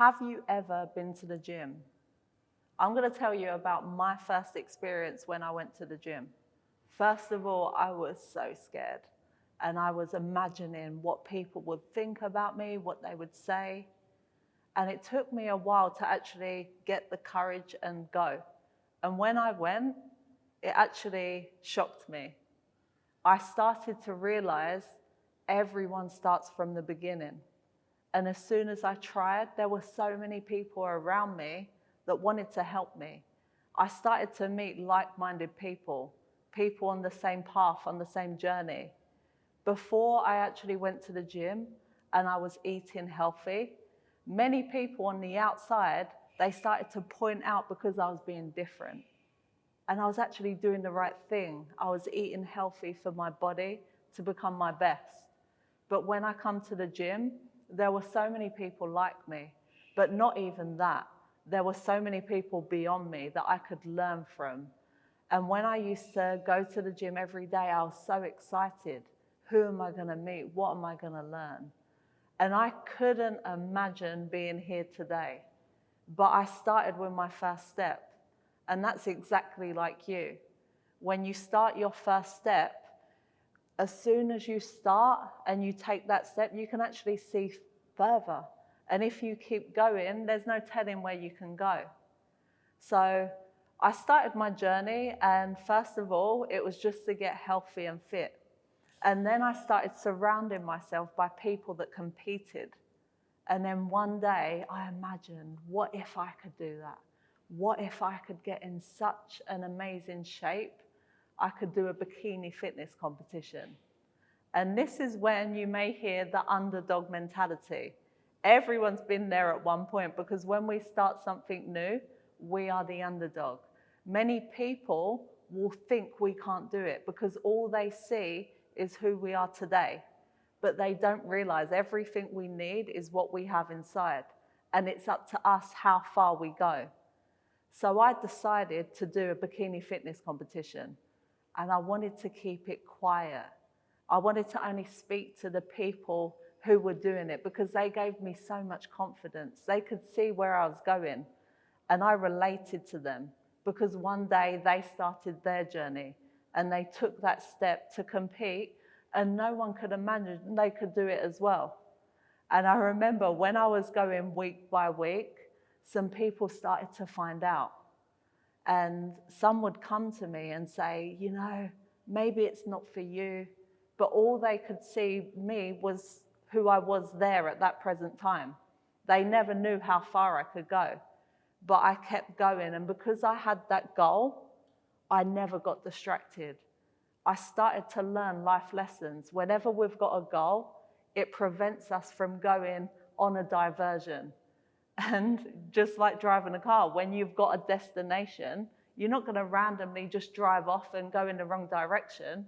Have you ever been to the gym? I'm going to tell you about my first experience when I went to the gym. First of all, I was so scared, and I was imagining what people would think about me, what they would say. And it took me a while to actually get the courage and go. And when I went, it actually shocked me. I started to realize everyone starts from the beginning. And as soon as I tried, there were so many people around me that wanted to help me. I started to meet like-minded people, people on the same path, on the same journey. Before I actually went to the gym and I was eating healthy, many people on the outside, they started to point out because I was being different. And I was actually doing the right thing. I was eating healthy for my body to become my best. But when I come to the gym, there were so many people like me, but not even that. There were so many people beyond me that I could learn from. And when I used to go to the gym every day, I was so excited. Who am I going to meet? What am I going to learn? And I couldn't imagine being here today. But I started with my first step. And that's exactly like you. When you start your first step, as soon as you start and you take that step, you can actually see further. And if you keep going, there's no telling where you can go. So I started my journey, and first of all, it was just to get healthy and fit. And then I started surrounding myself by people that competed. And then one day I imagined, what if I could do that? What if I could get in such an amazing shape? I could do a bikini fitness competition. And this is when you may hear the underdog mentality. Everyone's been there at one point, because when we start something new, we are the underdog. Many people will think we can't do it because all they see is who we are today. But they don't realize everything we need is what we have inside. And it's up to us how far we go. So I decided to do a bikini fitness competition. And I wanted to keep it quiet. I wanted to only speak to the people who were doing it because they gave me so much confidence. They could see where I was going. And I related to them because one day they started their journey and they took that step to compete, and no one could imagine they could do it as well. And I remember when I was going week by week, some people started to find out. And some would come to me and say, you know, maybe it's not for you. But all they could see me was who I was there at that present time. They never knew how far I could go. But I kept going. And because I had that goal, I never got distracted. I started to learn life lessons. Whenever we've got a goal, it prevents us from going on a diversion. And just like driving a car, when you've got a destination, you're not going to randomly just drive off and go in the wrong direction.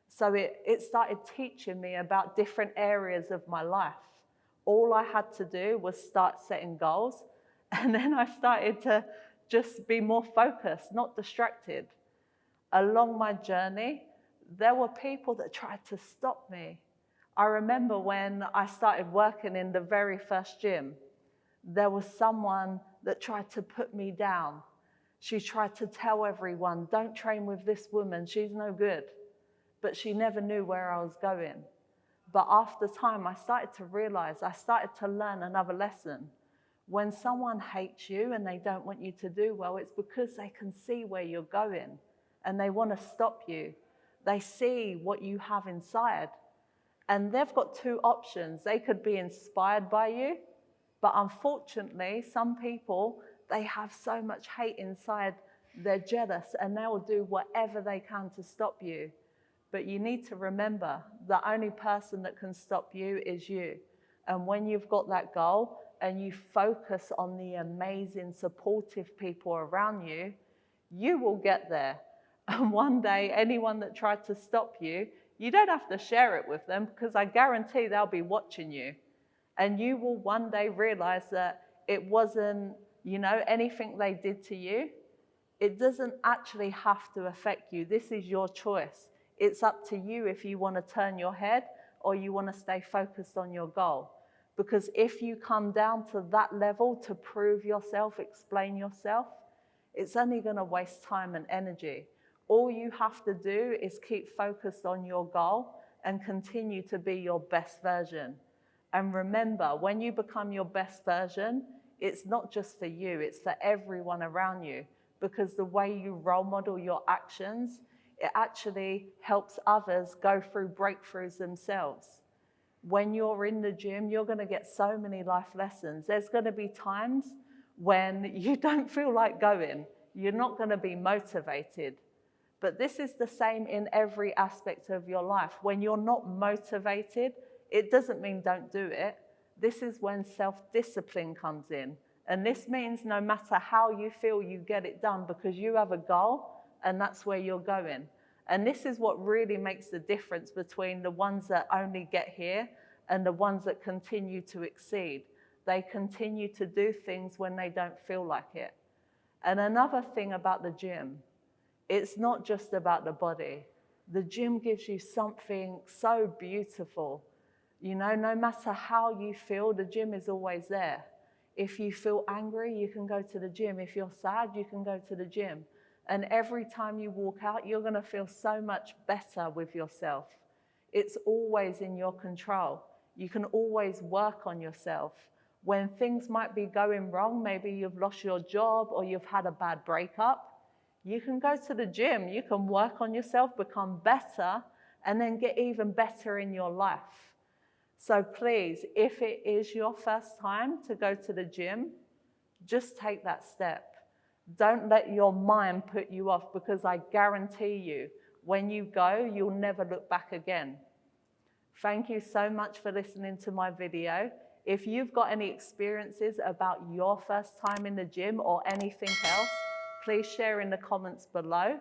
So it started teaching me about different areas of my life. All I had to do was start setting goals. And then I started to just be more focused, not distracted. Along my journey, there were people that tried to stop me. I remember when I started working in the very first gym, there was someone that tried to put me down. She tried to tell everyone, don't train with this woman, she's no good. But she never knew where I was going. But after time, I started to realize, I started to learn another lesson. When someone hates you and they don't want you to do well, it's because they can see where you're going and they want to stop you. They see what you have inside. And they've got two options. They could be inspired by you, but unfortunately, some people, they have so much hate inside, they're jealous, and they will do whatever they can to stop you. But you need to remember, the only person that can stop you is you. And when you've got that goal and you focus on the amazing, supportive people around you, you will get there. And one day, anyone that tried to stop you, you don't have to share it with them because I guarantee they'll be watching you. And you will one day realize that it wasn't, anything they did to you. It doesn't actually have to affect you. This is your choice. It's up to you if you want to turn your head or you want to stay focused on your goal. Because if you come down to that level to prove yourself, explain yourself, it's only going to waste time and energy. All you have to do is keep focused on your goal and continue to be your best version. And remember, when you become your best version, it's not just for you, it's for everyone around you. Because the way you role model your actions, it actually helps others go through breakthroughs themselves. When you're in the gym, you're going to get so many life lessons. There's going to be times when you don't feel like going. You're not going to be motivated. But this is the same in every aspect of your life. When you're not motivated, it doesn't mean don't do it. This is when self-discipline comes in. And this means no matter how you feel, you get it done because you have a goal and that's where you're going. And this is what really makes the difference between the ones that only get here and the ones that continue to exceed. They continue to do things when they don't feel like it. And another thing about the gym, it's not just about the body. The gym gives you something so beautiful. You know, no matter how you feel, the gym is always there. If you feel angry, you can go to the gym. If you're sad, you can go to the gym. And every time you walk out, you're going to feel so much better with yourself. It's always in your control. You can always work on yourself. When things might be going wrong, maybe you've lost your job or you've had a bad breakup, you can go to the gym. You can work on yourself, become better, and then get even better in your life. So please, if it is your first time to go to the gym, just take that step. Don't let your mind put you off, because I guarantee you, when you go, you'll never look back again. Thank you so much for listening to my video. If you've got any experiences about your first time in the gym or anything else, please share in the comments below,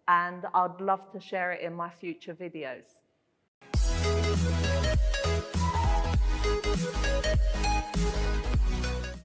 and I'd love to share it in my future videos.